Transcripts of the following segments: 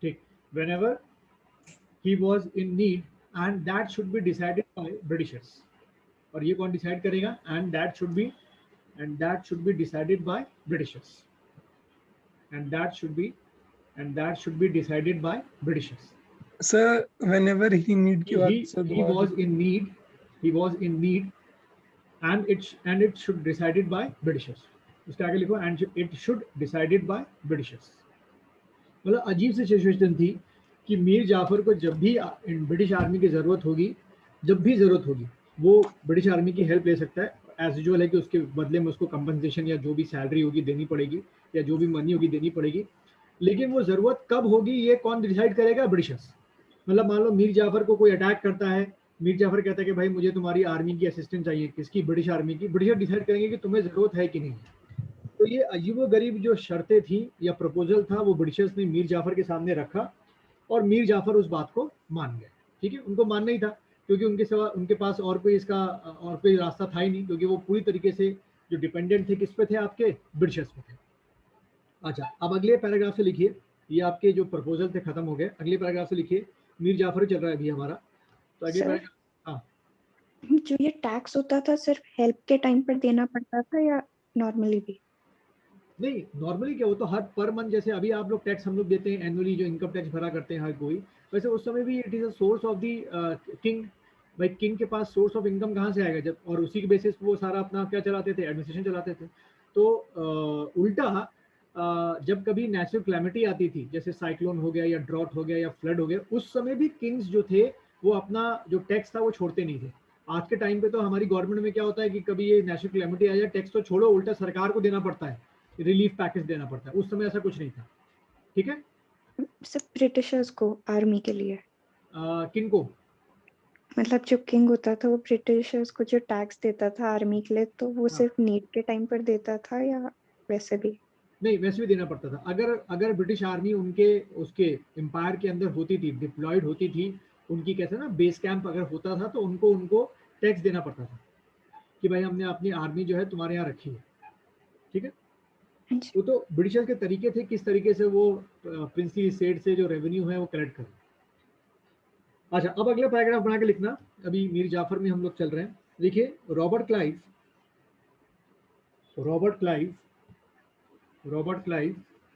ठीक, whenever he was in need, and that should be decided by Britishers. और ये कौन डिसाइड करेगा? And that should be decided by Britishers. And that should be decided by Britishers. Sir, whenever he need की बात से He was in need, and it should decided by Britishers. उसके आगे लिखो and it should decided by Britishers. मतलब अजीब सी situation थी कि मीर जाफर को जब भी ब्रिटिश आर्मी की जरूरत होगी, वो ब्रिटिश आर्मी की हेल्प ले सकता है. एज यूजुअल है कि उसके बदले में उसको कंपनसेशन या जो भी सैलरी होगी देनी पड़ेगी, या जो भी मनी होगी देनी पड़ेगी. लेकिन वो जरूरत कब होगी ये कौन डिसाइड करेगा? ब्रिटिशर्स. मतलब मान लो मीर जाफर को कोई अटैक करता है, मीर जाफर कहता है कि भाई मुझे तुम्हारी आर्मी की असिस्टेंस चाहिए. किसकी? ब्रिटिश आर्मी की. ब्रिटिशर डिसाइड करेंगे कि तुम्हें जरूरत है कि नहीं. तो ये अजीबोगरीब जो शर्तें थी या प्रपोजल था वो ब्रिटिशर्स ने मीर जाफर के सामने रखा, और मीर जाफर उस बात को मान गए. ठीक है, उनको मानना ही था, क्योंकि उनके पास और कोई रास्ता था ही नहीं, क्योंकि वो पूरी तरीके से जो डिपेंडेंट थे किस पे थे? आपके ब्रिटिशर्स पे थे. अच्छा, अब अगले पैराग्राफ से लिखिए. ये आपके जो प्रपोजल थे खत्म हो गए. अगले पैराग्राफ से लिखिए. मीर जाफर चल रहा है अभी हमारा. तो अगले पैराग्राफ. हाँ, जो ये टैक्स होता था सिर्फ हेल्प के टाइम पर देना पड़ता था या नॉर्मली भी? नहीं, नॉर्मली क्या, वो तो हर पर मंथ, जैसे अभी आप लोग टैक्स हम लोग देते हैं एनुअली, जो इनकम टैक्स भरा करते हैं हर कोई, वैसे उस समय भी it is a source of the king. भाई किंग के पास सोर्स ऑफ इनकम कहाँ से आएगा जब, और उसी के बेसिस वो सारा अपना क्या चलाते थे? एडमिनिस्ट्रेशन चलाते थे. तो उल्टा जब कभी नेचुरल क्लैमिटी आती थी, जैसे साइक्लोन हो गया या ड्रॉट हो गया या फ्लड हो गया, उस समय भी किंग्स जो थे वो अपना जो टैक्स था वो छोड़ते नहीं थे. आज के टाइम पे तो हमारी गवर्नमेंट में क्या होता है कि कभी ये नेचुरल क्लैमिटी आ जाए, टैक्स तो छोड़ो, उल्टा सरकार को देना पड़ता है, रिलीफ पैकेज देना पड़ता है. उस समय ऐसा कुछ नहीं था. ठीक है, सिर्फ ब्रिटिशर्स को, आर्मी के लिए? किंग को. मतलब जो किंग होता था वो ब्रिटिशर्स को जो टैक्स देता था आर्मी के लिए, तो वो सिर्फ नीड के टाइम पर देता था या वैसे भी? नहीं, वैसे भी देना पड़ता था. अगर ब्रिटिश आर्मी उसके एम्पायर के अंदर होती थी, डिप्लॉयड होती थी, उनकी कैसे ना बेस कैंप अगर होता था, तो उनको टैक्स देना पड़ता था कि भाई हमने अपनी आर्मी जो है तुम्हारे यहाँ रखी है. ठीक है, वो तो ब्रिटिशर्स के तरीके थे किस तरीके से वो प्रिंसली स्टेट से जो रेवेन्यू है वो कलेक्ट करें. अच्छा, अब अगला पैराग्राफ बना के लिखना. अभी मीर जाफर में हम लोग चल रहे हैं. देखिए, Robert Clive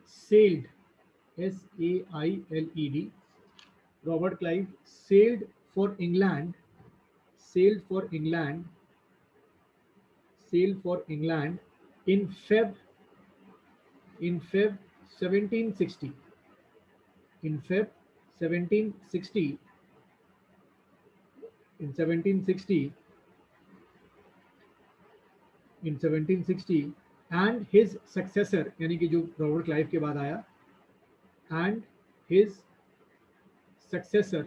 sailed, SAILED. Robert Clive sailed for England in Feb 1760. In 1760, and his successor, यानी कि जो रॉबर्ट क्लाइव के बाद आया, and his successor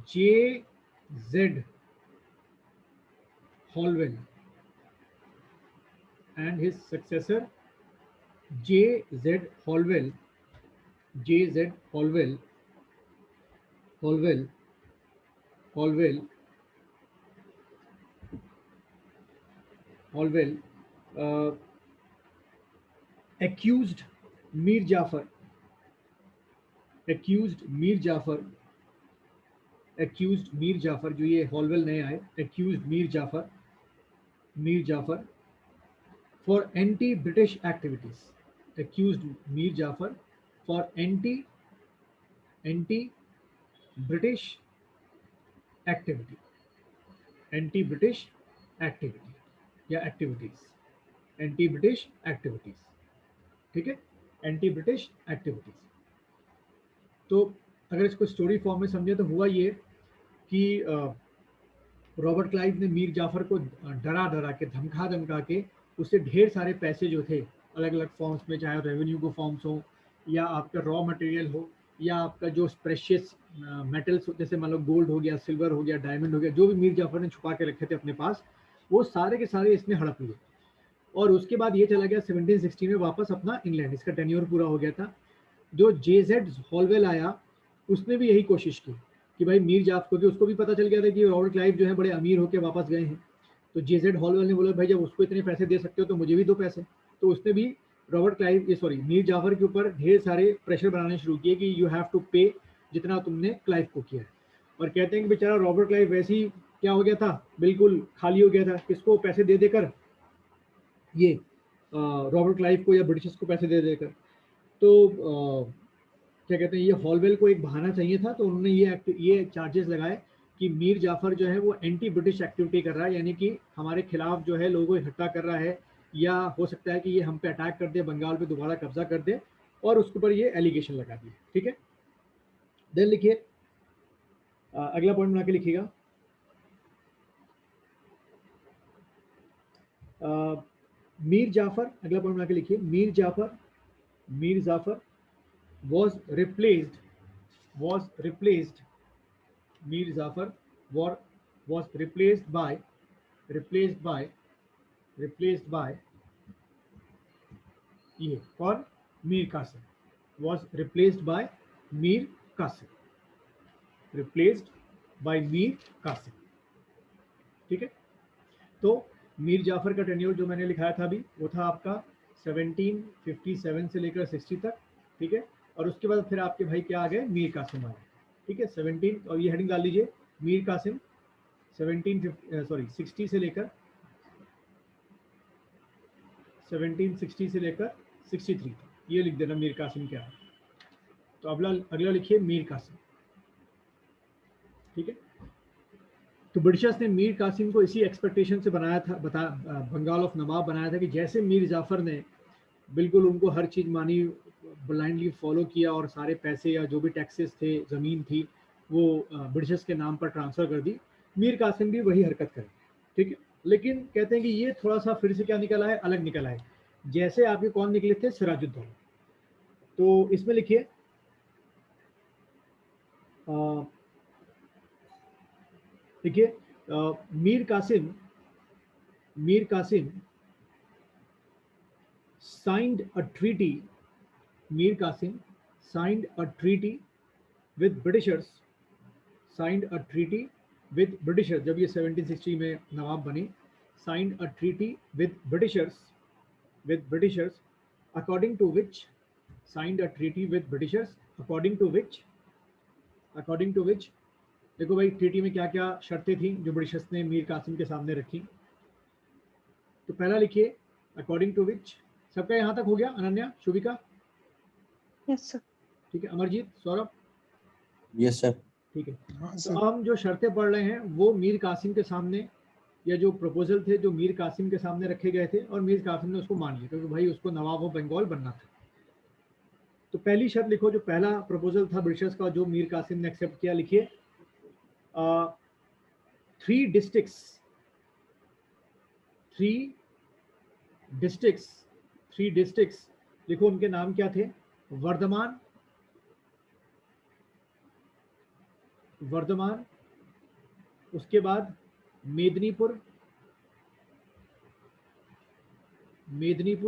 J.Z. Holwell, and his successor J.Z. Holwell accused Mir Jafar जो ये हॉलवेल नए आए, accused Mir Jafar for anti-British activities. Accused Mir Jafar for anti-British activity या activities. ठीक है, एंटी-ब्रिटिश एक्टिविटीज. तो अगर इसको स्टोरी फॉर्म में समझे तो हुआ ये कि रॉबर्ट क्लाइव ने मीर जाफर को डरा के, धमका के उससे ढेर सारे पैसे जो थे अलग अलग फॉर्म्स में, चाहे रेवेन्यू को फॉर्म्स हो या आपका रॉ मटेरियल हो या आपका जो प्रेशियस मेटल्स, जैसे मान लो गोल्ड हो गया, सिल्वर हो गया, डायमंड हो गया, जो भी मीर जाफर ने छुपा के रखे थे अपने पास, वो सारे के सारे इसने हड़प लिए. और उसके बाद ये चला गया 1760 में वापस अपना इंग्लैंड. इसका टेन्योर पूरा हो गया था. जो J.Z. हॉलवेल आया, उसने भी यही कोशिश की कि भाई मीर जाफर, क्योंकि उसको भी पता चल गया था कि रॉबर्ट क्लाइव जो है बड़े अमीर होकर वापस गए हैं, तो जेजेड हॉलवेल ने बोला भाई जब उसको इतने पैसे दे सकते हो तो मुझे भी दो पैसे। तो उसने भी रॉबर्ट क्लाइव मीर जाफर के ऊपर ढेर सारे प्रेशर बनाने शुरू किए कि यू हैव टू पे जितना तुमने क्लाइव को किया है। और कहते हैं कि बेचारा रॉबर्ट क्लाइव वैसे ही क्या हो गया था, बिल्कुल खाली हो गया था, किसको पैसे दे देकर, ये रॉबर्ट क्लाइव को या ब्रिटिशर्स को पैसे दे देकर। तो क्या कहते हैं, ये हॉलवेल को एक बहाना चाहिए था, तो उन्होंने ये चार्जेस लगाए कि मीर जाफर जो है वो एंटी ब्रिटिश एक्टिविटी कर रहा है, यानी कि हमारे खिलाफ जो है लोगों को इकट्ठा कर रहा है, या हो सकता है कि ये हम पे अटैक कर दे, बंगाल पे दोबारा कब्जा कर दे, और उसके ऊपर ये एलिगेशन लगा दिए। ठीक है, देन लिखिए अगला पॉइंट बना के लिखिएगा। मीर जाफर, अगला पॉइंट बना के लिखिए, Mir Jafar was replaced Mir Jafar was replaced by ये और Mir Qasim, was replaced by Mir Qasim. ठीक है, तो मीर जाफर का टेन्योर जो मैंने लिखाया था अभी वो था आपका 1757 से लेकर 60 तक। ठीक है, और उसके बाद फिर आपके भाई क्या आ गए, मीर कासिम आ गए। ठीक है, 17, और ये हेडिंग डाल लीजिए, मीर कासिम 1760 से लेकर 63 तक, ये लिख देना मीर कासिम क्या है। तो अगला लिखिए मीर कासिम। ठीक है, तो ब्रिटिशर्स ने मीर कासिम को इसी एक्सपेक्टेशन से बनाया था, बंगाल ऑफ नवाब बनाया था कि जैसे मीर जाफर ने बिल्कुल उनको हर चीज़ मानी, ब्लाइंडली फॉलो किया, और सारे पैसे या जो भी टैक्सेस थे, ज़मीन थी, वो ब्रिटिशर्स के नाम पर ट्रांसफ़र कर दी, मीर कासिम भी वही हरकत करें। ठीक है, लेकिन कहते हैं कि ये थोड़ा सा फिर से क्या निकला है, अलग निकला है। जैसे आपके कौन निकले थे, सिराजुद्दौला। तो इसमें लिखिए देखिए Mir Qasim signed a treaty with Britishers, जब ये 1760 में नवाब बने, signed a treaty with Britishers, according to which देखो भाई ट्रीटी में क्या क्या शर्तें थी जो ब्रिटिशर्स ने मीर कासिम के सामने रखी। तो पहला लिखिए अकॉर्डिंग टू विच। सबका यहाँ तक हो गया, अनन्या, शुभिका? Yes sir. ठीक है, अमरजीत, सौरभ? Yes sir. ठीक है, हाँ तो सर। हम जो शर्तें पढ़ रहे हैं वो मीर कासिम के सामने, या जो प्रपोजल थे जो मीर कासिम के सामने रखे गए थे, और मीर कासिम ने उसको मान लिया क्योंकि भाई उसको नवाब ऑफ बंगाल बनना था। तो पहली शर्त लिखो, जो पहला प्रपोजल था ब्रिटिशर्स का जो मीर कासिम ने एक्सेप्ट किया, लिखिए 3 डिस्ट्रिक्ट्स लिखो, उनके नाम क्या थे, वर्धमान, उसके बाद मेदिनीपुर,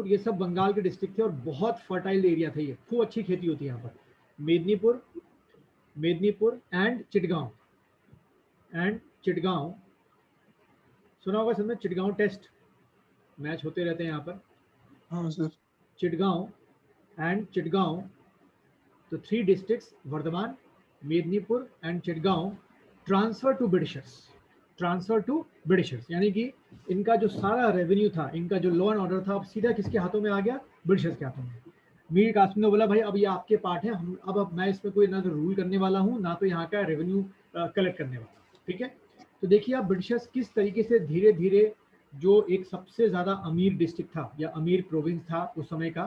ये सब बंगाल के डिस्ट्रिक्ट थे और बहुत फर्टाइल एरिया था, ये खूब अच्छी खेती होती है यहाँ पर। मेदिनीपुर एंड चिटगांव, सुना होगा समझ, चिटगांव टेस्ट मैच होते रहते हैं यहाँ पर। हाँ सर। चिटगांव, तो 3 districts Bardhaman, Midnapore and Chittagong transfer to Britishers, यानी कि इनका जो सारा रेवेन्यू था, इनका जो लॉ एंड ऑर्डर था, अब सीधा किसके हाथों में आ गया, ब्रिटिशर्स के हाथों में। मीर कासिम ने बोला भाई अब ये आपके पार्ट है, हम अब मैं इसमें कोई ना तो रूल करने वाला हूँ, ना तो यहाँ का रेवेन्यू कलेक्ट करने वाला। ठीक है, तो देखिए आप ब्रिटिशर्स किस तरीके से धीरे धीरे जो एक सबसे ज़्यादा अमीर डिस्ट्रिक्ट था या अमीर प्रोविंस था उस समय का,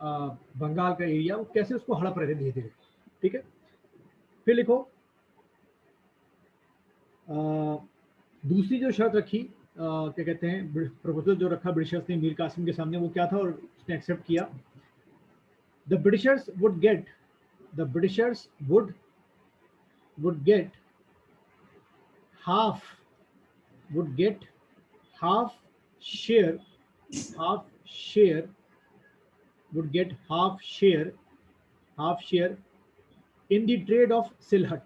बंगाल का एरिया, वो कैसे उसको हड़प रहे थे धीरे धीरे। ठीक है, फिर लिखो दूसरी जो शर्त रखी, क्या कहते हैं, प्रपोजल जो रखा ब्रिटिशर्स ने मीर कासिम के सामने, वो क्या था और उसने एक्सेप्ट किया। The Britishers would get half share in the trade of Silhut,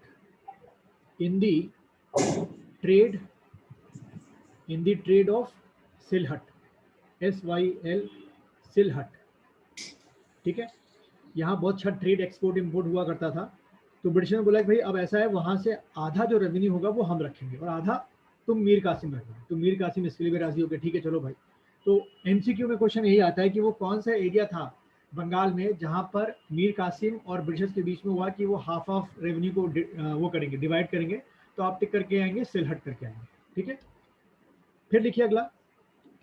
in the trade of Sylhet, SYL Sylhet, ठीक है। यहाँ बहुत अच्छा ट्रेड एक्सपोर्ट इंपोर्ट हुआ करता था। तो ब्रिटिशर ने बोला कि भाई अब ऐसा है, वहाँ से आधा जो रेवेन्यू होगा वो हम रखेंगे और आधा तुम मीर कासिम रखना। तो मीर कासिम इसके लिए भी राजी हो गए, ठीक है चलो भाई। तो एमसीक्यू में क्वेश्चन यही आता है कि वो कौन सा एरिया था बंगाल में जहाँ पर मीर कासिम और ब्रिटिशर्स के बीच में हुआ कि वो हाफ ऑफ रेवेन्यू को वो करेंगे, डिवाइड करेंगे। तो आप टिक करके आएंगे सिलहट करके आएंगे, ठीक है। फिर लिखिए अगला,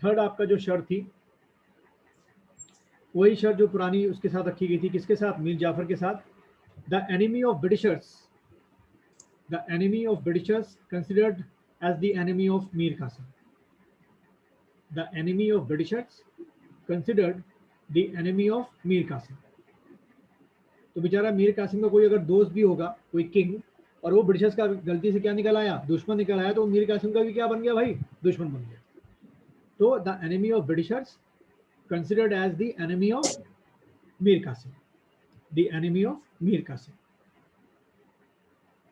थर्ड आपका जो शर्त थी वही शर्त जो पुरानी उसके साथ रखी गई थी, किसके साथ? मीर जाफर के साथ। The enemy of Britishers considered as the enemy of Mir Qasim. The enemy of Britishers considered the enemy of Mir Qasim. तो बेचारा मीर कासिम का कोई अगर दोस्त भी होगा, कोई किंग, और वो ब्रिटिशर्स का गलती से क्या निकल आया? दुश्मन निकल आया, तो मीर कासिम का भी क्या बन गया भाई? दुश्मन बन गया। तो the enemy of Britishers considered as the enemy of Mir Qasim, the enemy of Mir Qasim,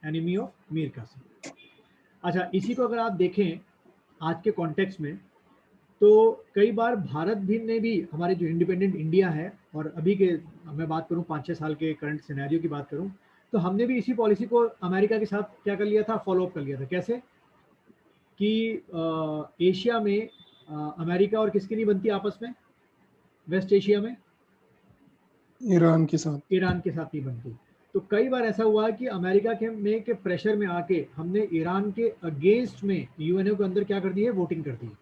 enemy of Mir Qasim। अच्छा, इसी को अगर आप देखें आज के कॉन्टेक्स्ट में, तो कई बार भारत भी ने भी, हमारे जो इंडिपेंडेंट इंडिया है और अभी के मैं बात करूं 5-6 साल के करंट सिनेरियो की बात करूं, तो हमने भी इसी पॉलिसी को अमेरिका के साथ क्या कर लिया था? फॉलो अप कर लिया था। कैसे कि एशिया में अमेरिका और किसकी नहीं बनती आपस में? वेस्ट एशिया में ईरान के साथ नहीं बनती। तो कई बार ऐसा हुआ कि अमेरिका के प्रेशर में आके हमने ईरान के अगेंस्ट में यूएनओ के अंदर क्या कर दी है? वोटिंग कर दी है।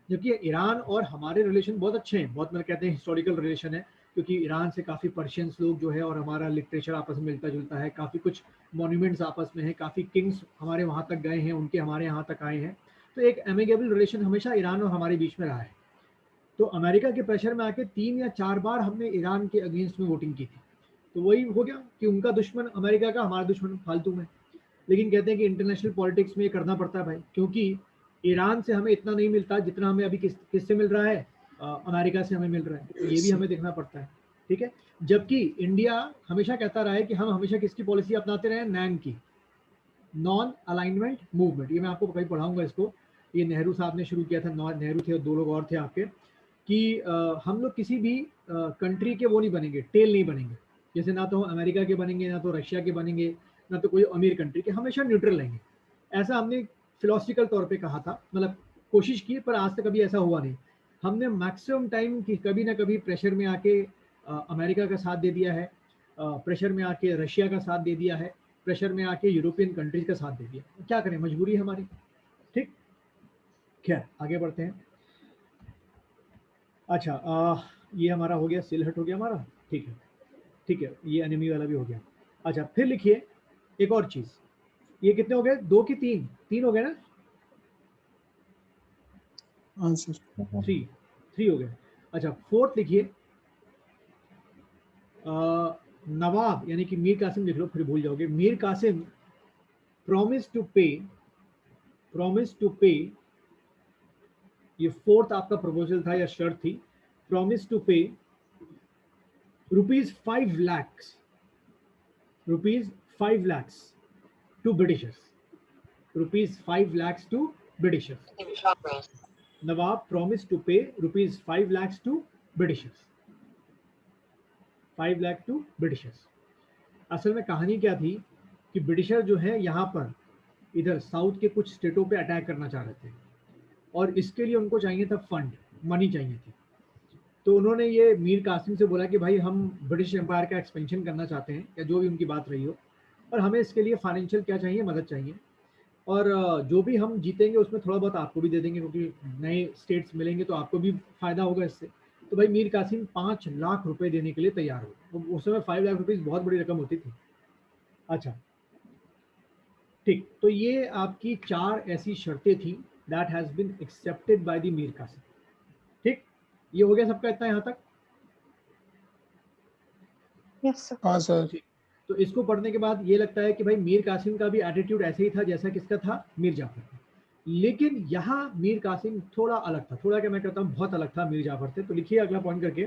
जबकि ईरान और हमारे रिलेशन बहुत अच्छे हैं, बहुत मतलब कहते हैं हिस्टोरिकल रिलेशन है, क्योंकि ईरान से काफ़ी पर्शियंस लोग जो है और हमारा लिटरेचर आपस में मिलता जुलता है, काफ़ी कुछ मॉन्यूमेंट्स आपस में है, काफ़ी किंग्स हमारे वहाँ तक गए हैं, उनके हमारे यहाँ तक आए हैं। तो एक एमिकेबल रिलेशन हमेशा ईरान और हमारे बीच में रहा है। तो अमेरिका के प्रेशर में आके 3 या 4 बार हमने ईरान के अगेंस्ट में वोटिंग की थी। तो वही हो गया कि उनका दुश्मन अमेरिका का, हमारा दुश्मन फालतू में। लेकिन कहते हैं कि इंटरनेशनल पॉलिटिक्स में ये करना पड़ता है भाई, क्योंकि ईरान से हमें इतना नहीं मिलता जितना हमें अभी किससे मिल रहा है? अमेरिका से हमें मिल रहा है। तो ये भी हमें देखना पड़ता है, ठीक है। जबकि इंडिया हमेशा कहता रहा है कि हम हमेशा किसकी पॉलिसी अपनाते रहे? नैन की, नॉन अलाइनमेंट मूवमेंट। ये मैं आपको कहीं पढ़ाऊंगा इसको, ये नेहरू साहब ने शुरू किया था। नेहरू थे और 2 लोग और थे आपके, कि हम लोग किसी भी कंट्री के वो नहीं बनेंगे, टेल नहीं बनेंगे। जैसे ना तो अमेरिका के बनेंगे, ना तो रशिया के बनेंगे, ना तो कोई अमीर कंट्री के, हमेशा न्यूट्रल रहेंगे। ऐसा हमने फिलोसफिकल तौर पे कहा था, मतलब कोशिश की, पर आज तक कभी ऐसा हुआ नहीं। हमने मैक्सिमम टाइम कि कभी ना कभी प्रेशर में आके अमेरिका का साथ दे दिया है, प्रेशर में आके रशिया का साथ दे दिया है, प्रेशर में आके यूरोपियन कंट्रीज का साथ दे दिया। क्या करें, मजबूरी है हमारी, ठीक। खैर आगे बढ़ते हैं। अच्छा, ये हमारा हो गया, सिलहट हो गया हमारा, ठीक है, ये एनिमी वाला भी हो गया। अच्छा, फिर लिखिए एक और चीज, ये कितने हो गए? 2 की 3 हो गए ना? हाँ सर 3 हो गए। अच्छा, फोर्थ लिखिए, नवाब यानी कि मीर कासिम लिख लो, फिर भूल जाओगे। मीर कासिम प्रॉमिस टू पे, ये फोर्थ आपका प्रपोजल था या शर्त थी। प्रॉमिस टू पे ₹5 lakhs to Britishers, ₹5 lakhs to Britishers। Nawab promised to pay ₹5 lakhs to Britishers, 5 lakh to Britishers. असल में कहानी क्या थी कि ब्रिटिशर जो है यहाँ पर इधर साउथ के कुछ स्टेटों पे अटैक करना चाह रहे थे, और इसके लिए उनको चाहिए था फंड, मनी चाहिए थी। तो उन्होंने ये मीर कासिम से बोला कि भाई हम ब्रिटिश एम्पायर का एक्सपेंशन करना चाहते हैं, या जो भी उनकी बात रही हो, और हमें इसके लिए फाइनेंशियल क्या चाहिए? मदद चाहिए, और जो भी हम जीतेंगे उसमें थोड़ा बहुत आपको भी दे देंगे, क्योंकि नए स्टेट्स मिलेंगे तो आपको भी फायदा होगा इससे। तो भाई मीर कासिम 5 लाख रुपए देने के लिए तैयार हो। उस समय 5 लाख रुपीज बहुत बड़ी रकम होती थी। अच्छा ठीक, तो ये आपकी 4 ऐसी शर्तें थी that has been accepted by the Mir Qasim. ठीक, ये हो गया सबका इतना यहाँ तक? Yes sir. हाँ सर ठीक, तो इसको पढ़ने के बाद ये लगता है कि भाई मीर कासिम का भी एटीट्यूड ऐसे ही था जैसा किसका था? मीर जाफर का। लेकिन यहाँ मीर कासिम थोड़ा अलग था, थोड़ा क्या मैं कहता हूँ बहुत अलग था मीर जाफर से। तो लिखिए अगला पॉइंट करके,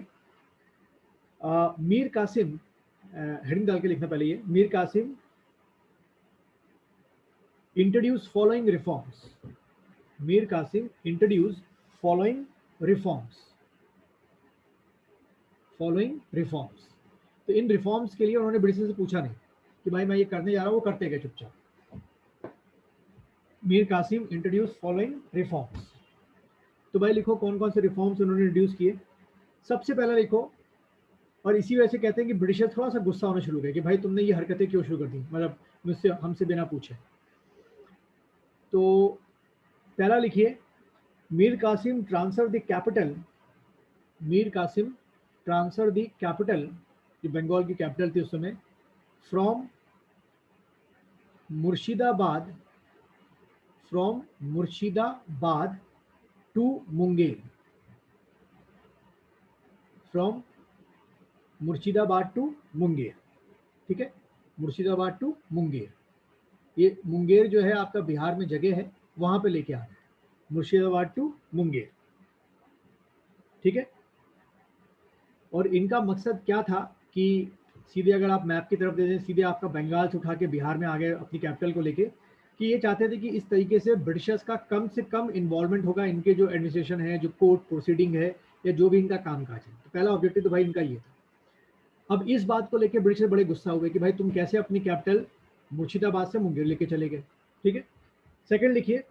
मीर कासिम, हेडिंग डाल के लिखना पहले ये, Mir Qasim introduce following reforms. Mir Qasim introduce following reforms. तो इन रिफॉर्म्स के लिए उन्होंने ब्रिटिश से पूछा नहीं कि भाई मैं ये करने जा रहा हूँ, वो करते गए चुपचाप। Mir Qasim introduce following reforms. तो भाई लिखो कौन कौन से रिफॉर्म्स उन्होंने इंट्रोड्यूस किए। सबसे पहला लिखो, और इसी वजह से कहते हैं कि ब्रिटिशर थोड़ा सा गुस्सा होना शुरू हो गया कि भाई तुमने ये हरकतें क्यों शुरू कर दी, मतलब मुझसे हमसे बिना पूछे। तो पहला लिखिए, Mir Qasim transfer the capital, जो बंगाल की कैपिटल थी उस समय, फ्रॉम मुर्शिदाबाद टू मुंगेर। ठीक है, मुर्शिदाबाद टू मुंगेर। ये मुंगेर जो है आपका बिहार में जगह है, वहां पे लेके आना है, मुर्शिदाबाद टू मुंगेर। ठीक है, और इनका मकसद क्या था कि सीधे अगर आप मैप की तरफ दे दें, सीधे आपका बंगाल से उठा के बिहार में आ गए अपनी कैपिटल को लेके, कि ये चाहते थे कि इस तरीके से ब्रिटिशर्स का कम से कम इन्वॉल्वमेंट होगा इनके जो एडमिनिस्ट्रेशन है, जो कोर्ट प्रोसीडिंग है, या जो भी इनका कामकाज है। तो पहला ऑब्जेक्टिव तो भाई इनका ये था। अब इस बात को लेकर ब्रिटिशर बड़े गुस्सा हुए कि भाई तुम कैसे अपनी कैपिटल मुर्शिदाबाद से मुंगेर लेके चले गए। ठीक है, सेकंड लिखिए,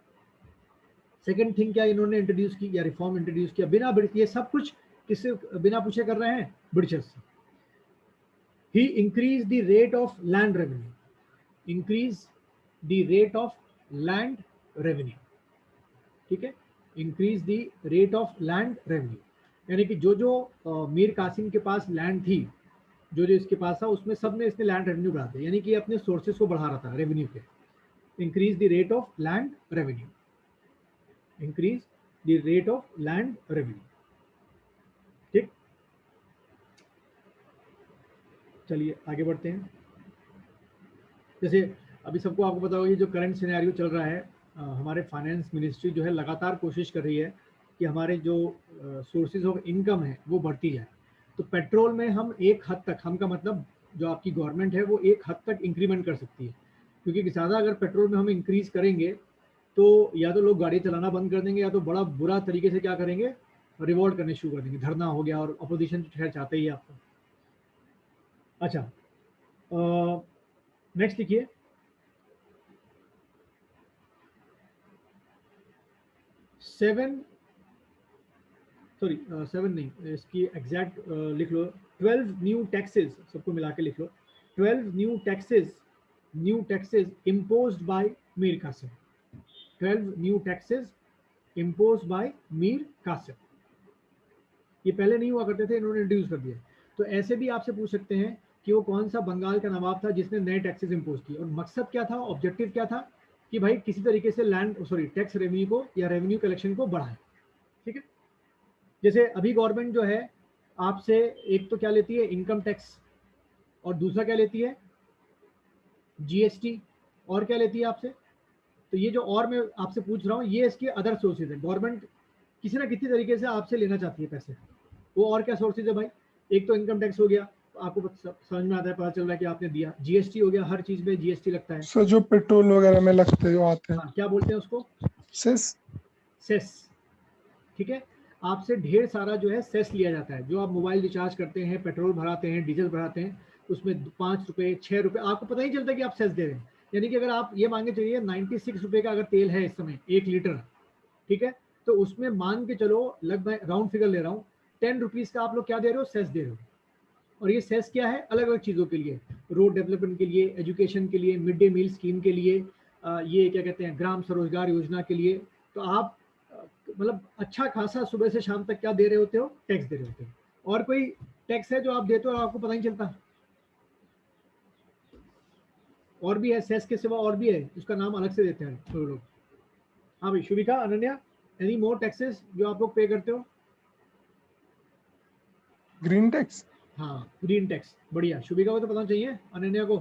सेकंड थिंग क्या इन्होंने इंट्रोड्यूस की या रिफॉर्म इंट्रोड्यूस किया बिना ये सब कुछ किससे बिना पूछे कर रहे हैं, ब्रिटिशर्स से। He increase the rate of land revenue, ठीक है, increase the rate of land revenue, यानी कि जो मीर कासिम के पास लैंड थी, जो इसके पास था, उसमें सब में इसने लैंड रेवेन्यू बढ़ा दिया, यानी कि अपने सोर्सेज को बढ़ा रहा था रेवेन्यू के। Increase the rate of land revenue, ठीक। चलिए आगे बढ़ते हैं। जैसे अभी सबको आपको पता होगा, ये जो करंट सिनेरियो चल रहा है, हमारे फाइनेंस मिनिस्ट्री जो है लगातार कोशिश कर रही है कि हमारे जो सोर्सेज ऑफ इनकम है वो बढ़ती जाए। तो पेट्रोल में हम एक हद तक, हम का मतलब जो आपकी गवर्नमेंट है वो एक हद तक इंक्रीमेंट कर सकती है, क्योंकि ज़्यादा अगर पेट्रोल में हम इंक्रीज करेंगे तो या तो लोग गाड़ी चलाना बंद कर देंगे, या तो बड़ा बुरा तरीके से क्या करेंगे, रिवॉल्ट करने शुरू कर देंगे, धरना हो गया, और अपोजिशन खैर चाहते ही है आपको। अच्छा, नेक्स्ट लिखिए, सेवन नहीं, इसकी एग्जैक्ट लिख लो, 12 न्यू टैक्सेस, सबको मिला के लिख लो, 12 new taxes imposed by Mir Qasim, 12 new taxes imposed by Mir Qasim. ये पहले नहीं हुआ करते थे, इन्होंने इंट्रोड्यूस कर दिया। तो ऐसे भी आपसे पूछ सकते हैं कि वो कौन सा बंगाल का नवाब था जिसने नए टैक्सेस इम्पोज किए, और मकसद क्या था, ऑब्जेक्टिव क्या था, कि भाई किसी तरीके से टैक्स रेवेन्यू को या रेवेन्यू कलेक्शन को बढ़ाएं। ठीक है, जैसे अभी गवर्नमेंट जो है आपसे एक तो क्या लेती है, इनकम टैक्स, और दूसरा क्या लेती है, जीएसटी, और क्या लेती है आपसे। तो ये जो और मैं आपसे पूछ रहा हूँ, ये इसके अदर सोर्सेज है। गवर्नमेंट किसी ना किसी तरीके से आपसे लेना चाहती है पैसे, वो और क्या सोर्सेज है भाई, एक तो इनकम टैक्स हो गया, आपको समझ में आता है, पता चल रहा है कि आपने दिया, जीएसटी हो गया, हर चीज में जीएसटी लगता है। सर जो पेट्रोल वगैरह में लगते हैं आते हैं, हाँ, क्या बोलते हैं उसको, सेस। ठीक है, आपसे ढेर सारा जो है सेस लिया जाता है। जो आप मोबाइल रिचार्ज करते हैं, पेट्रोल भराते हैं, डीजल भराते हैं, उसमें 5 रुपए 6 रुपए आपको पता ही चलता है कि आप सेस दे रहे हैं। यानी कि अगर आप ये मांगे चलिए 96 रुपए का अगर तेल है इस समय 1 लीटर, ठीक है, तो उसमें मान के चलो, लगभग राउंड फिगर ले रहा हूँ, 10 रुपीज का आप लोग क्या दे रहे हो, सेस दे रहे हो। और ये सेस क्या है, अलग अलग चीज़ों के लिए, रोड डेवलपमेंट के लिए, एजुकेशन के लिए, मिड डे मील स्कीम के लिए, ये क्या कहते हैं, ग्राम स्वरोजगार योजना के लिए। तो आप मतलब अच्छा खासा सुबह से शाम तक क्या दे रहे होते हो, टैक्स दे रहे होते हो। और कोई टैक्स है जो आप देते हो और आपको पता नहीं चलता, और भी है, सेस के सिवा और भी है, उसका नाम अलग से देते हैं लोग। हाँ भाई, Shubhika, Ananya, any more taxes जो आप लोग पे करते हो। ग्रीन टैक्स, हाँ, ग्रीन टैक्स, बढ़िया, शुभिका को तो पता चाहिए, अनन्या को।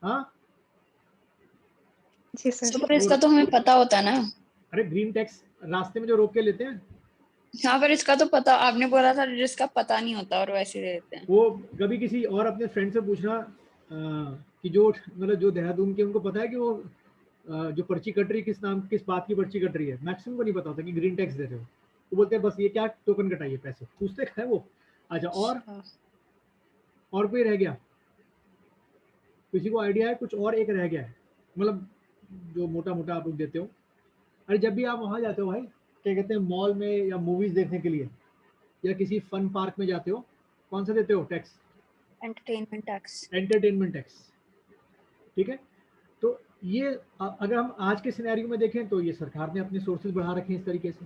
हाँ जी सर। पर इसका तो हमें पता होता है ना। अरे ग्रीन टैक्स रास्ते में जो रोक के लेते हैं, हाँ पर इसका तो पता, आपने बोला था जिसका पता नहीं होता और वैसे दे देते हैं। वो कभी किसी और अपने फ्रेंड से पूछना कि जो मतलब जो देहरादून के, उनको पता है कि वो जो पर्ची कट रही है किस बात की पर्ची कट रही है, मैक्सिमम को नहीं पता होता कि ग्रीन टैक्स दे रहे हो। वो बोलते हैं बस ये क्या टोकन कटाइए, पैसे पूछते है वो। अच्छा, अच्छा। और कोई रह गया, किसी को आइडिया है? कुछ और एक रह गया है, मतलब जो मोटा मोटा आप लोग देते हो। अरे जब भी आप वहां जाते हो भाई, क्या कहते हैं, मॉल में या मूवीज देखने के लिए या किसी फन पार्क में जाते हो, कौन सा देते हो tax? Entertainment tax. Entertainment tax, ठीक है। तो ये अगर हम आज के सिनेरियो में देखें तो ये सरकार ने अपने सोर्सेज बढ़ा रखे हैं इस तरीके से।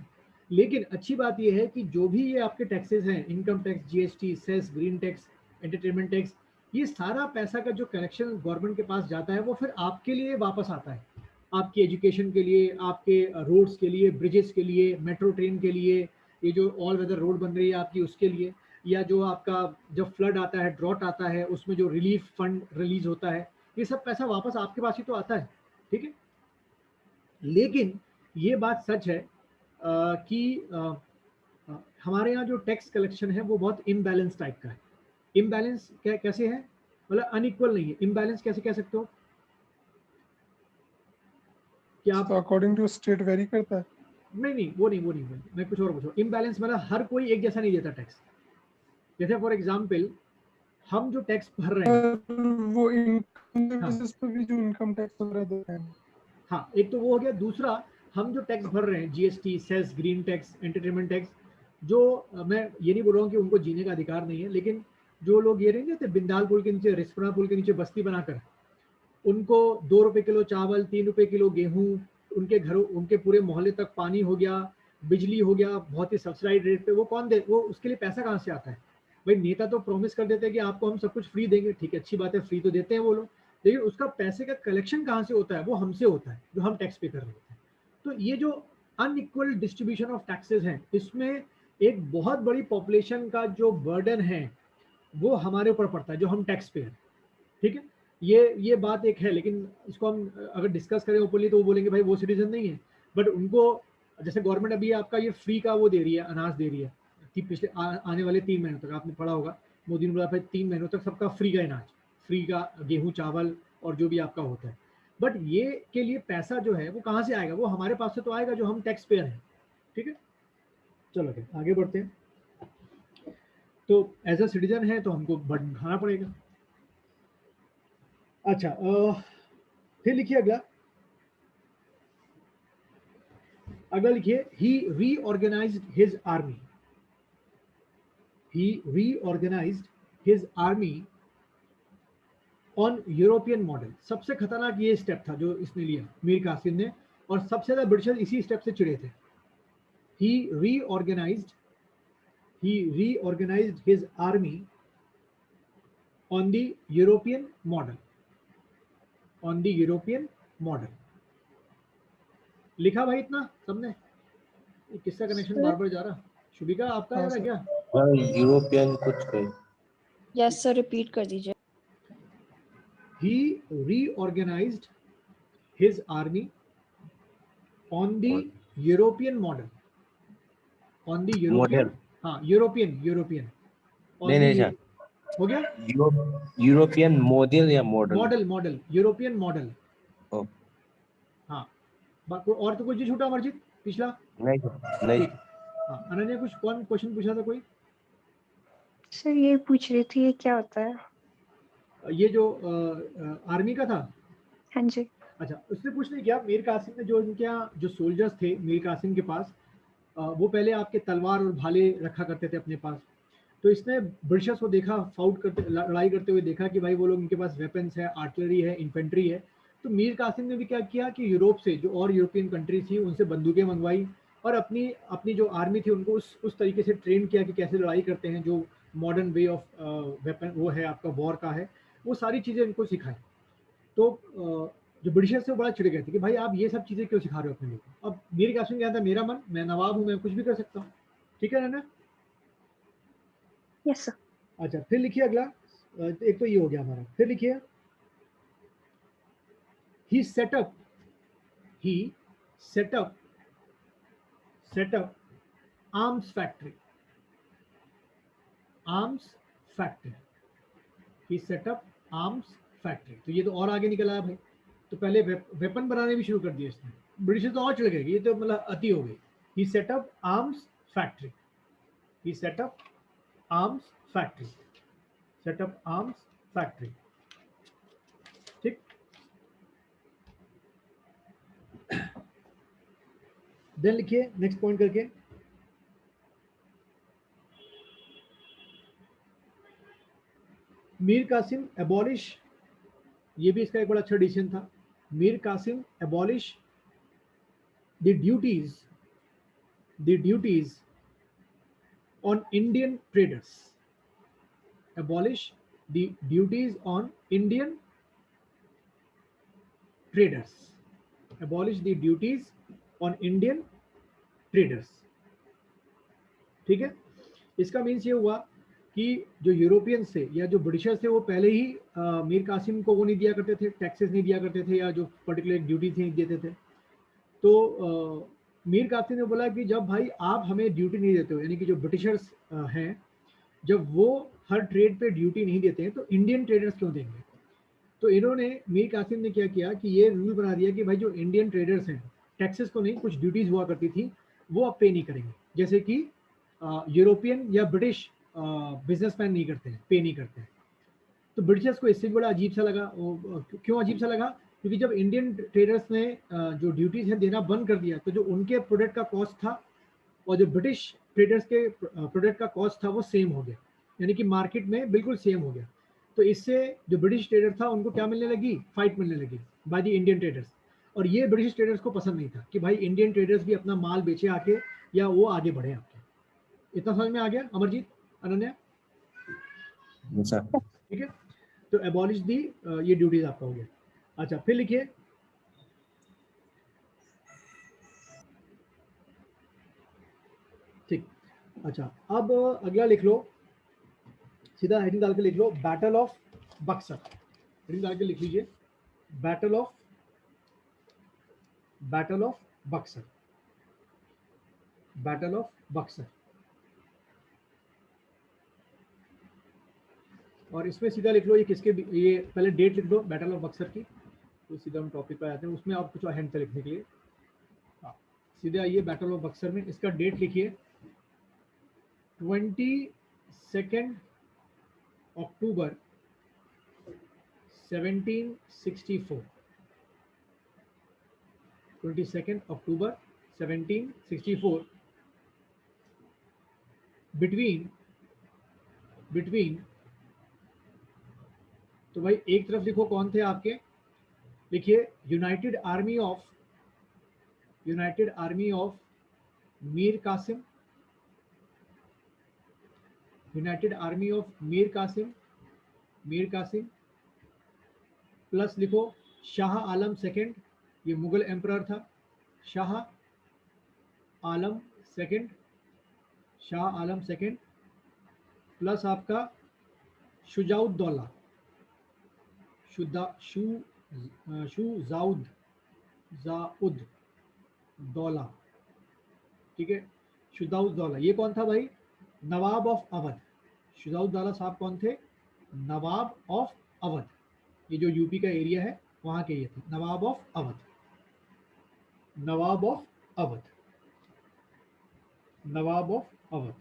लेकिन अच्छी बात ये है कि जो भी ये आपके टैक्सेस हैं, income tax, GST, cess, green tax, entertainment tax, ये सारा पैसा का जो कलेक्शन गवर्नमेंट के पास जाता है वो फिर आपके लिए वापस आता है, आपकी एजुकेशन के लिए, आपके रोड्स के लिए, ब्रिजेस के लिए, मेट्रो ट्रेन के लिए, ये जो ऑल वेदर रोड बन रही है आपकी उसके लिए, या जो आपका जब फ्लड आता है, ड्रॉट आता है, उसमें जो रिलीफ फंड रिलीज होता है, ये सब पैसा वापस आपके पास ही तो आता है, ठीक है। लेकिन ये बात सच है कि हमारे यहाँ जो टैक्स कलेक्शन है वो बहुत इम्बैलेंस टाइप का है। इम्बैलेंस कैसे है, मतलब अनइक्वल नहीं है। इम्बैलेंस कैसे कह सकते हो कि आप, तो अकॉर्डिंग टू स्टेट वेरी करता है। नहीं, वो नहीं, मैं कुछ और पूछूं। इम्बैलेंस मतलब हर कोई एक जैसा नहीं देता टैक्स। जैसे फॉर एग्जाम्पल, हम जो टैक्स भर रहे हैं, पर वो इनकम के हाँ बेसिस पे भी जो इनकम टैक्स वगैरह देते हैं। हाँ, एक तो वो हो गया। दूसरा, हम जो टैक्स भर रहे हैं, GST, cess, green tax, entertainment tax, जो मैं ये नहीं बोल रहा हूँ कि उनको जीने का अधिकार नहीं है, लेकिन जो लोग ये नहीं रहते बिंदाल पुल के नीचे, रिस्पना पुल के नीचे बस्ती बनाकर, उनको 2 रुपए किलो चावल, 3 रुपए किलो गेहूं, उनके घरों, उनके पूरे मोहल्ले तक पानी हो गया, बिजली हो गया, बहुत ही सब्सिडाइज रेट पे, वो कौन दे, वो उसके लिए पैसा कहाँ से आता है? भाई नेता तो प्रॉमिस कर देते हैं कि आपको हम सब कुछ फ्री देंगे, ठीक है, अच्छी बात है, फ्री तो देते हैं वो लोग, लेकिन उसका पैसे का कलेक्शन कहाँ से होता है? वो हमसे होता है, जो हम टैक्स पे कर रहे होते हैं। तो ये जो अनइक्वल डिस्ट्रीब्यूशन ऑफ टैक्सेस हैं, इसमें एक बहुत बड़ी पॉपुलेशन का जो बर्डन है वो हमारे ऊपर पड़ता है, जो हम टैक्स पे हैं, ठीक है। ये बात एक है, लेकिन इसको हम अगर डिस्कस करें ओपनली तो वो बोलेंगे भाई वो सिटीजन नहीं है, बट उनको, जैसे गवर्नमेंट अभी आपका ये फ्री का वो दे रही है, अनाज दे रही है कि पिछले आने वाले 3 महीनों तक, आपने पढ़ा होगा मोदी ने बोला भाई 3 महीनों तक सबका फ्री का अनाज, फ्री का गेहूं, चावल और जो भी आपका होता है। बट ये के लिए पैसा जो है वो कहाँ से आएगा? वो हमारे पास से तो आएगा जो हम टैक्स पेयर हैं, ठीक है। चलो आगे बढ़ते हैं। तो एज अ सिटीजन है तो हमको बर्डन उठाना पड़ेगा। अच्छा, फिर लिखिए अगला लिखिए, he reorganised his army. He reorganised his army on European model. सबसे खतरनाक ये स्टेप था जो इसने लिया, मीर कासिम ने, और सबसे ज्यादा ब्रिटिशर्स इसी स्टेप से चिढ़े थे। He reorganised his army on the European model, on the European model. लिखा भाई इतना सबने? ये किसका कनेक्शन बार बार जा रहा? शुभिका आपका हाँ आ रहा है सर। क्या? हाँ, यूरोपियन कुछ कहे। यस सर, रिपीट कर दीजिए। He reorganized his army on the European model. On the European, model हाँ यूरोपियन नहीं नहीं सर, हो गया। यूरोपियन मॉडल या model. Model European model. Oh, हाँ, और तो कुछ छूटा अमरजीत पिछला? नहीं नहीं। ठीक। हाँ, अनन्या कुछ कौन क्वेश्चन पूछा था कोई? सर ये पूछ रही थी ये क्या होता है? ये जो आर्मी का था। हाँ जी। अच्छा, उसने कुछ नहीं किया। मीर कासिम ने जो इनके यहाँ जो सोल्जर्स थे मीर कासिम के पास, वो पहले आपके तलवार और भाले रखा करते थे अपने पास। तो इसने ब्रिटिशर्स को देखा, फाउट करते, लड़ाई करते हुए देखा कि भाई वो लोग, इनके पास वेपन्स है, आर्टिलरी है, इन्फेंट्री है। तो मीर कासिम ने भी क्या किया कि यूरोप से जो और यूरोपियन कंट्रीज थी उनसे बंदूकें मंगवाई, और अपनी अपनी जो आर्मी थी उनको उस तरीके से ट्रेन किया कि कैसे लड़ाई करते हैं, जो मॉडर्न वे ऑफ वेपन वो है आपका वॉर का है, वो सारी चीज़ें इनको सिखाई। तो जो ब्रिटिशर्स से बड़ा चिढ़ गए थे कि भाई आप ये सब चीज़ें क्यों सिखा रहे हो अपने लोगों को? अब मीर कासिम क्या था, मेरा मन, मैं नवाब हूँ, मैं कुछ भी कर सकता हूँ, ठीक है ना? Yes sir. अच्छा, फिर लिखिए अगला। एक तो ये हो गया हमारा, फिर लिखिए, he set up arms factory, he set up arms factory। तो ये तो और आगे निकल आया भाई। तो पहले वेपन बनाने भी शुरू कर दिए इसने। ब्रिटिश तो और चढ़ गए, ये तो मतलब अति हो गई। He set up arms factory, he set up arms factory, set up arms factory. ठीक, देन लिखिए नेक्स्ट पॉइंट करके, मीर कासिम एबॉलिश, ये भी इसका एक बड़ा अच्छा डिसीजन था। Mir Qasim abolish the duties on Indian traders, abolish the duties on Indian traders, abolish the duties on Indian traders। ठीक है, इसका मीन्स ये हुआ कि जो यूरोपियन थे या जो ब्रिटिशर्स थे वो पहले ही मीर कासिम को वो नहीं दिया करते थे, टैक्सेस नहीं दिया करते थे, या जो पर्टिकुलर ड्यूटी थी नहीं देते थे। तो मीर कासिम ने बोला कि जब भाई आप हमें ड्यूटी नहीं देते हो, यानी कि जो ब्रिटिशर्स हैं जब वो हर ट्रेड पे ड्यूटी नहीं देते हैं तो इंडियन ट्रेडर्स क्यों देंगे। तो इन्होंने, मीर कासिम ने क्या किया कि ये रूल बना दिया कि भाई जो इंडियन ट्रेडर्स हैं टैक्सेस को नहीं, कुछ ड्यूटीज हुआ करती थी वो अब पे नहीं करेंगे, जैसे कि यूरोपियन या ब्रिटिश बिजनेसमैन नहीं करते हैं, पे नहीं करते हैं। तो ब्रिटिशर्स को इससे भी बड़ा अजीब सा लगा। क्यों अजीब सा लगा? क्योंकि जब इंडियन ट्रेडर्स ने जो ड्यूटीज है देना बंद कर दिया तो जो उनके प्रोडक्ट का कॉस्ट था और जो ब्रिटिश ट्रेडर्स के प्रोडक्ट का कॉस्ट था वो सेम हो गया, यानी कि मार्केट में बिल्कुल सेम हो गया। तो इससे जो ब्रिटिश ट्रेडर था उनको क्या मिलने लगी? फाइट मिलने लगी बाय द इंडियन ट्रेडर्स। और ये ब्रिटिश ट्रेडर्स को पसंद नहीं था कि भाई इंडियन ट्रेडर्स भी अपना माल बेचे आके या वो आगे बढ़े आपके। इतना समझ में आ गया अमरजीत, अनन्या? ठीक है, तो एबॉलिश दी ये ड्यूटीज आपका हो गया। अच्छा, फिर लिखिए ठीक। अच्छा, अब अगला लिख लो, सीधा हेडिंग डाल के लिख लो, बैटल ऑफ बक्सर। हेडिंग डाल के लिख लीजिए, battle of Buxar, battle of Buxar. और इसमें सीधा लिख लो ये किसके, ये पहले डेट लिख लो बैटल ऑफ बक्सर की, तो सीधा हम टॉपिक पे आते हैं। उसमें आप कुछ हैंड से लिखने के लिए, हाँ सीधे आइए बैटल ऑफ बक्सर में। इसका डेट लिखिए 22 अक्टूबर 1764, 22 अक्टूबर 1764, बिटवीन तो भाई एक तरफ लिखो कौन थे आपके, लिखिए united army of Mir Qasim, united army of Mir Qasim plus लिखो शाह आलम सेकंड, ये मुगल एम्परर था, शाह आलम सेकंड प्लस आपका शुजाउद्दौला, शुजाउद्दौला, ठीक है। शुजाउद्दौला ये कौन था भाई? नवाब ऑफ अवध। शुजाउद्दौला साहब कौन थे? नवाब ऑफ अवध। ये जो यूपी का एरिया है वहां के ये थे, Nawab of Awadh, Nawab of Awadh, Nawab of Awadh,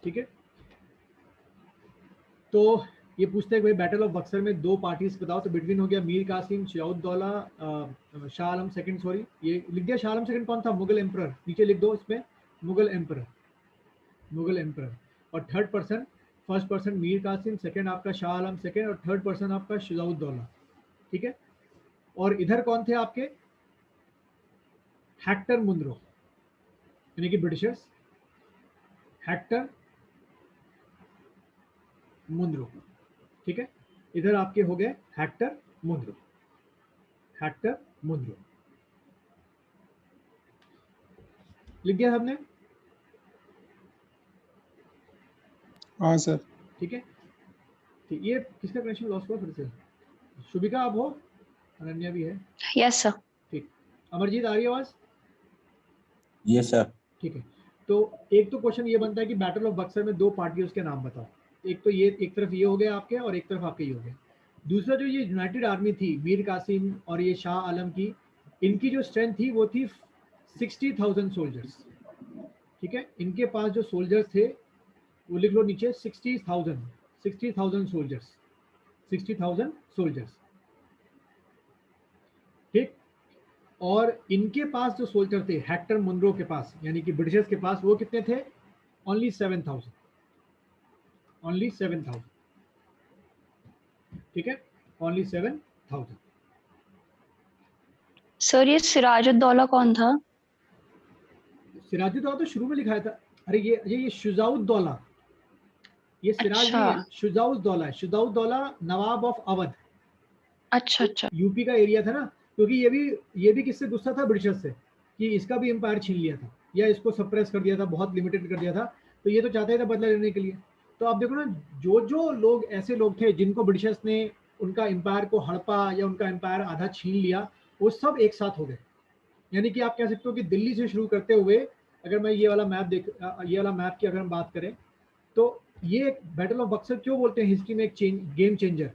ठीक है। तो ये पूछते हैं भाई बैटल ऑफ बक्सर में दो पार्टीज बताओ, तो बिटवीन हो गया मीर कासिम, शुजाउद्दौला, शाह आलम सेकंड, सॉरी ये लिख दिया शाह आलम सेकंड कौन था? मुगल एम्परर, नीचे लिख दो इसमें मुगल एम्परर, और third person, first person Mir Qasim, second आपका शाह आलम सेकंड, और थर्ड पर्सन आपका शुजाउद्दौला, ठीक है। और इधर कौन थे आपके? हेक्टर मुनरो, यानी कि ब्रिटिशर्स, हेक्टर मुनरो, ठीक है। इधर आपके हो गए हेक्टर मुनरो, लिख दिया हमने? हाँ सर। ठीक है, ठीक। ये किसका कनेक्शन लॉस हुआ फिर से? शुभिका आप हो, अनन्या भी है, यस सर। ठीक। अमरजीत आ रही है आवाज? Yes sir. ठीक है, तो एक तो क्वेश्चन ये बनता है कि बैटल ऑफ बक्सर में दो पार्टियों के नाम बताओ, एक तो ये एक तरफ ये हो गया आपके और एक तरफ आपके ये हो गया। दूसरा जो ये यूनाइटेड आर्मी थी मीर कासिम और ये शाह आलम की, इनकी जो स्ट्रेंथ थी वो थी 60,000 सोल्जर्स। ठीक है, इनके पास जो सोल्जर्स थे वो लिख लो नीचे 60,000 सोल्जर्स, 60,000 सोल्जर्स। ठीक, और इनके पास जो सोल्जर थे हेक्टर मुनरो के पास यानी कि ब्रिटिशर्स के पास, वो कितने थे? Only 7,000, only 7,000। ठीक है, ओनली 7,000। सर ये सिराजुद्दौला कौन था? सिराजुद्दौला तो शुरू में लिखाया था। अरे ये शुजाउद्दौला, ये सिराज अच्छा। नहीं है, शुजाउद्दौला है। शुजाउद्दौला नवाब ऑफ अवध। अच्छा अच्छा। यूपी का एरिया था ना, क्योंकि ये भी किससे गुस्सा था? ब्रिटिशर्स से, कि इसका भी एम्पायर छीन लिया था या इसको सप्रेस कर दिया था, बहुत लिमिटेड कर दिया था, तो ये तो चाहता ही था बदला लेने के लिए। तो आप देखो ना, जो लोग ऐसे लोग थे जिनको ब्रिटिशर्स ने उनका एम्पायर को हड़पा या उनका एम्पायर आधा छीन लिया, वो सब एक साथ हो गए। यानी कि आप कह सकते हो कि दिल्ली से शुरू करते हुए, अगर मैं ये वाला मैप की अगर हम बात करें, तो ये बैटल ऑफ बक्सर क्यों बोलते हैं हिस्ट्री में एक गेम चेंजर,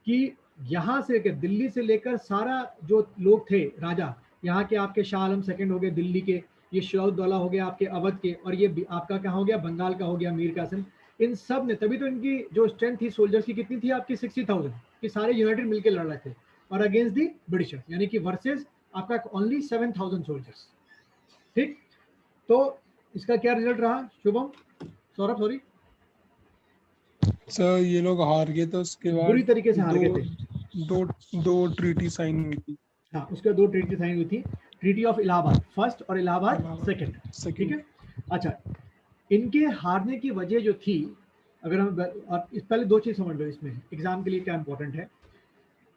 कि यहाँ से लेकर दिल्ली से लेकर सारा जो लोग थे राजा, यहाँ के आपके शाह आलम सेकंड हो गए दिल्ली के, ये शुजाउद्दौला हो गया आपके अवध के, और ये आपका क्या हो गया बंगाल का हो गया मीर कासिम, इन सब ने, तभी तो इनकी जो स्ट्रेंथ थी सोल्जर्स की कितनी थी आपकी? 60,000 कि सारे यूनाइटेड मिलकर लड़ रहे थे और अगेंस्ट दी ब्रिटिशर्स, यानी कि वर्सेस आपका ओनली 7,000 सोल्जर्स। ठीक, तो इसका क्या रिजल्ट रहा शुभम? सौरभ सॉरी सर ये लोग हार गए तो उसके बाद बुरी तरीके से हार गए थे। दो ट्रीटी साइन हुई थी। हाँ, उसके बाद 2 ट्रीटी साइन हुई थी, ट्रीटी ऑफ इलाहाबाद फर्स्ट और इलाहाबाद सेकंड। ठीक है, अच्छा, इनके हारने की वजह जो थी, अगर हम इस पहले 2 चीज समझ लो इसमें एग्जाम के लिए क्या इंपॉर्टेंट है।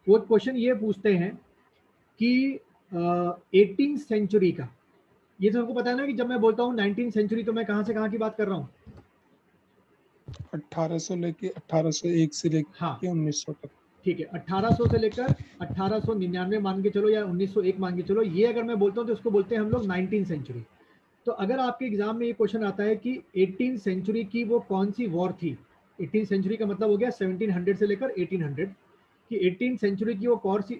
वो क्वेश्चन ये पूछते हैं कि 18th सेंचुरी का, ये सबको पता है ना कि जब मैं बोलता हूँ 19th सेंचुरी तो मैं कहाँ से कहाँ की बात कर रहा हूँ? 1800 लेके 1801 से लेके हाँ 1900 तक। ठीक है, 1800 से लेकर 1899 मान के चलो या 1901 मान के चलो, ये अगर मैं बोलता हूँ तो उसको बोलते हैं हम लोग 19th सेंचुरी। तो अगर आपके एग्जाम में ये क्वेश्चन आता है कि 18th सेंचुरी की वो कौन सी वॉर थी, 18th सेंचुरी का मतलब हो गया 1700 से लेकर 1800, कि 18th सेंचुरी की वो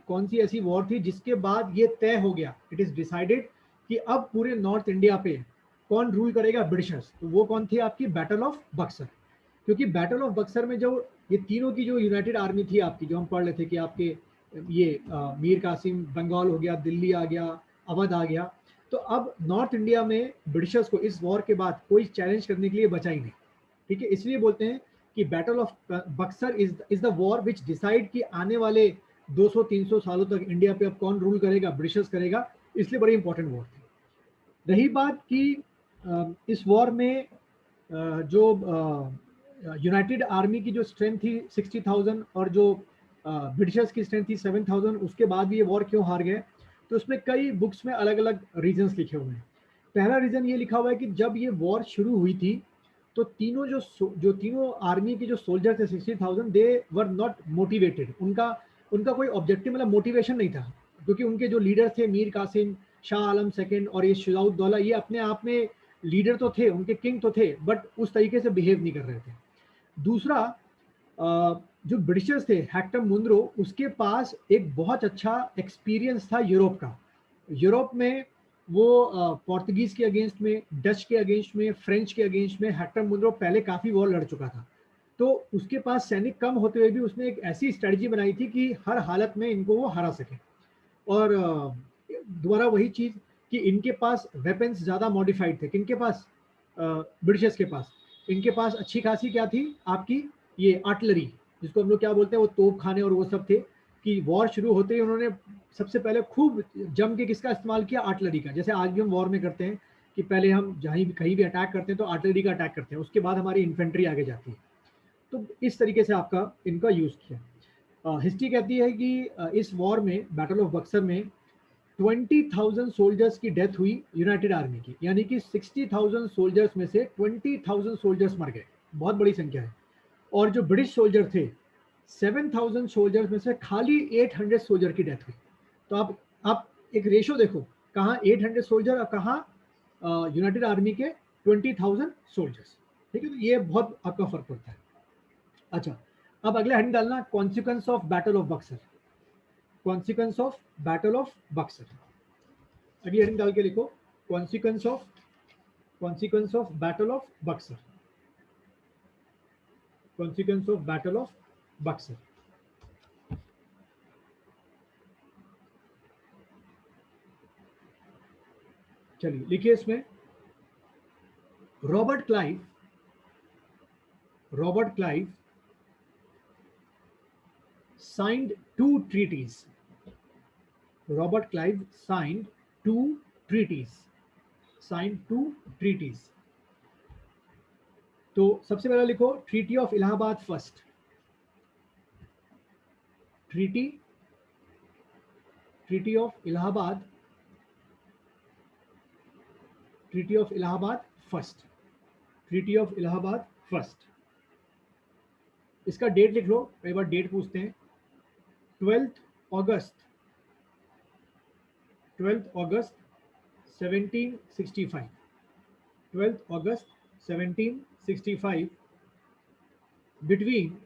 कौन सी ऐसी वॉर थी जिसके बाद ये तय हो गया, इट इज डिसाइडेड कि अब पूरे नॉर्थ इंडिया पे कौन रूल करेगा? ब्रिटिशर्स। तो वो कौन थी आपकी? Battle of Buxar. क्योंकि बैटल ऑफ बक्सर में जो ये तीनों की जो यूनाइटेड आर्मी थी आपकी, जो हम पढ़ रहे थे कि आपके ये मीर कासिम बंगाल हो गया, दिल्ली आ गया, अवध आ गया, तो अब नॉर्थ इंडिया में ब्रिटिशर्स को इस वॉर के बाद कोई चैलेंज करने के लिए बचा ही नहीं। ठीक है, इसलिए बोलते हैं कि battle of Buxar is the war which decide कि आने वाले 200-300 सालों तक इंडिया पे अब कौन रूल करेगा? ब्रिटिशर्स करेगा, इसलिए बड़ी इंपॉर्टेंट वॉर थी। रही बात कि इस वॉर में जो यूनाइटेड आर्मी की जो स्ट्रेंथ थी 60,000 और जो ब्रिटिशर्स की स्ट्रेंथ थी 7,000, उसके बाद भी ये वॉर क्यों हार गए? तो उसमें कई बुक्स में अलग अलग रीजंस लिखे हुए हैं। पहला रीजन ये लिखा हुआ है कि जब ये वॉर शुरू हुई थी तो तीनों जो तीनों आर्मी के जो सोल्जर थे 60,000, दे वर नॉट मोटिवेटेड। उनका कोई ऑब्जेक्टिव मतलब मोटिवेशन नहीं था, क्योंकि उनके जो लीडर थे मीर कासिम, शाह आलम सेकंड और ये शुजाउद्दौला, ये अपने आप में लीडर तो थे, उनके किंग तो थे, बट उस तरीके से बिहेव नहीं कर रहे थे। दूसरा, जो ब्रिटिशर्स थे हेक्टर मुनरो, उसके पास एक बहुत अच्छा एक्सपीरियंस था यूरोप का। यूरोप में वो पोर्तुगीज के अगेंस्ट में, डच के अगेंस्ट में, फ्रेंच के अगेंस्ट में हेक्टर मुनरो पहले काफ़ी वॉर लड़ चुका था। तो उसके पास सैनिक कम होते हुए भी उसने एक ऐसी स्ट्रेटजी बनाई थी कि हर हालत में इनको वो हरा सके। और दोबारा वही चीज़ कि इनके पास वेपन्स ज़्यादा मॉडिफाइड थे। किनके पास? ब्रिटिशर्स के पास। इनके पास अच्छी खासी क्या थी आपकी? ये आर्टिलरी, जिसको हम लोग क्या बोलते हैं, वो तोप खाने और वो सब थे, कि वॉर शुरू होते ही उन्होंने सबसे पहले खूब जम के किसका इस्तेमाल किया? आर्टिलरी का। जैसे आज भी हम वॉर में करते हैं कि पहले हम जहाँ भी कहीं भी अटैक करते हैं तो आर्टिलरी का अटैक करते हैं, उसके बाद हमारी इन्फेंट्री आगे जाती है। तो इस तरीके से आपका इनका यूज़ किया। हिस्ट्री कहती है कि इस वॉर में, बैटल ऑफ बक्सर में 20,000 सोल्जर्स की डेथ हुई यूनाइटेड आर्मी की, यानी कि 60,000 सोल्जर्स में से 20,000 सोल्जर्स मर गए, बहुत बड़ी संख्या है। और जो ब्रिटिश सोल्जर थे 7,000 सोल्जर्स में से खाली 800 सोल्जर की डेथ हुई। तो आप एक रेशो देखो, कहाँ 800 सोल्जर और कहाँ यूनाइटेड आर्मी के 20,000 सोल्जर्स। ठीक है, तो ये बहुत आपका फर्क पड़ता है। अच्छा, अब अगला हेडिंग डालना consequence of battle of Buxar. Consequence of battle of Buxar, अगली हेडिंग डाल के लिखो consequence of battle of Buxar. Consequence of battle of Buxar. चलिए लिखिए इसमें, Robert Clive signed two treaties. Robert Clive signed two treaties. तो सबसे पहले लिखो treaty of Allahabad first. Treaty of Allahabad first. इसका डेट लिख लो, कई बार डेट पूछते हैं। 12th August 1765। 12th August 1765 between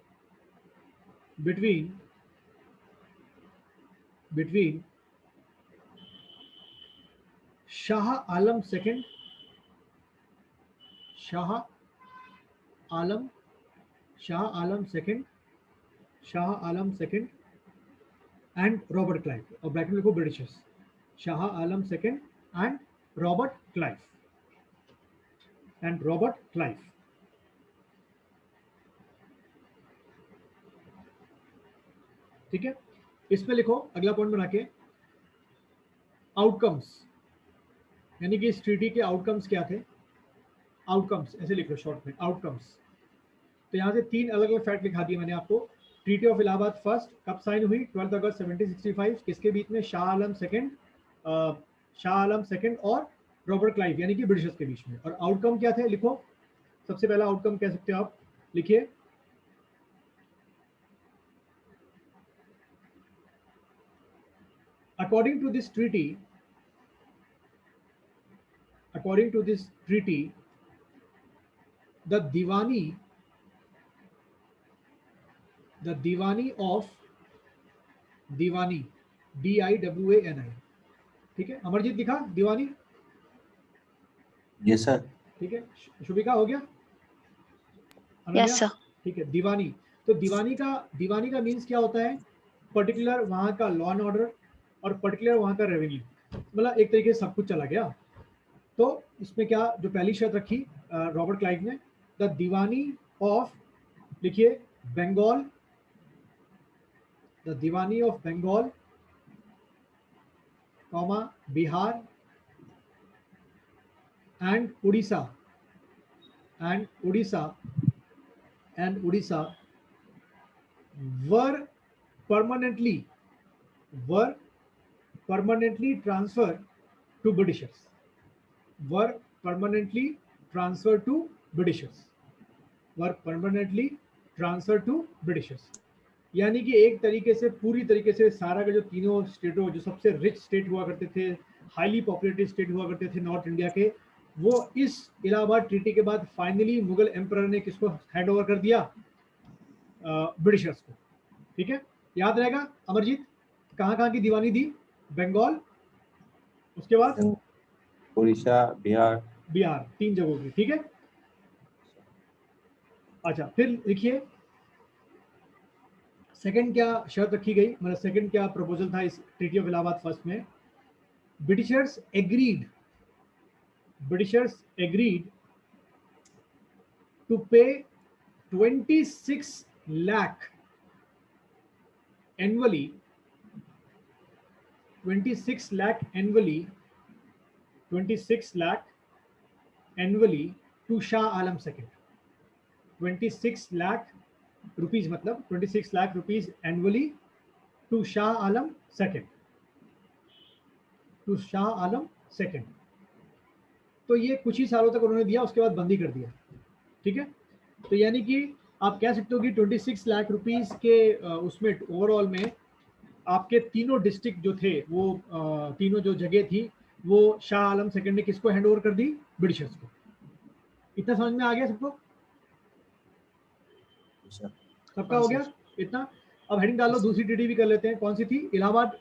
Shah Alam II and Robert Clive, और ब्रैकेट में लिखो Britishers. Shah Alam II and Robert Clive। ठीक है, इसमें लिखो अगला पॉइंट बना के आउटकम्स, यानी कि इस ट्रीटी के आउटकम्स क्या थे। आउटकम्स ऐसे लिख लो शॉर्ट में, आउटकम्स। तो यहाँ से 3 अलग अलग फैक्ट लिखा दिए मैंने आपको। ट्रीटी ऑफ इलाहाबाद फर्स्ट कब साइन हुई, 12 अगस्त 1765। किसके बीच में, शाह आलम सेकंड और रॉबर्ट क्लाइव यानी कि ब्रिटिशर्स के बीच में। और आउटकम क्या थे लिखो, सबसे पहला आउटकम कह सकते हो आप, लिखिए according to this treaty the Diwani of Diwani, DIWANI। ठीक है, अमरजीत लिखा दीवानी। Yes sir. ठीक है, शुभिका हो गया। Yes sir. ठीक है, दीवानी। तो दीवानी का मीन्स क्या होता है, पर्टिकुलर वहां का लॉ एंड ऑर्डर और पर्टिकुलर वहां का रेवेन्यू, मतलब एक तरीके से सब कुछ चला गया। तो इसमें क्या जो पहली शर्त रखी रॉबर्ट क्लाइव ने, द दीवानी ऑफ, लिखिए Bengal, the Diwani of Bengal, comma Bihar and Orissa were permanently transferred to Britishers। यानी कि एक तरीके से पूरी तरीके से सारा का जो तीनों स्टेटों, जो सबसे रिच स्टेट हुआ करते थे, हाईली पॉपुलेटेड स्टेट हुआ करते थे नॉर्थ इंडिया के, वो इस इलाहाबाद ट्रीटी के बाद फाइनली मुगल एम्परर ने किसको हैंड ओवर कर दिया, ब्रिटिशर्स को। ठीक है, याद रहेगा अमरजीत, कहाँ की दीवानी दी, बंगाल, उसके बाद उड़ीसा, बिहार, 3 जगहों की। ठीक है, अच्छा फिर लिखिए सेकंड क्या शर्त रखी गई, मतलब सेकंड क्या प्रपोजल था इस ट्रीटी ऑफ इलाहाबाद फर्स्ट में। ब्रिटिशर्स एग्रीड टू पे 26 lakh annually, 26 lakh annually to Shah Alam II। 26 lakh rupees मतलब 26 lakh rupees annually to Shah Alam II। तो ये कुछ ही सालों तक उन्होंने दिया, उसके बाद बंदी कर दिया। ठीक है, तो यानी कि आप कह सकते हो कि 26 लाख रुपीस के उसमें ओवरऑल में आपके तीनों डिस्ट्रिक्ट जो थे, वो तीनों जो जगह थी, वो शाह आलम सेकंड ने किसको हैंड ओवर कर दी, ब्रिटिशर्स को। इतना समझ में आ गया सबको? सबका हो गया इतना। अब हेडिंग डाल लो, दूसरी ट्रीटी भी कर लेते हैं। कौन सी थी? इलाहाबाद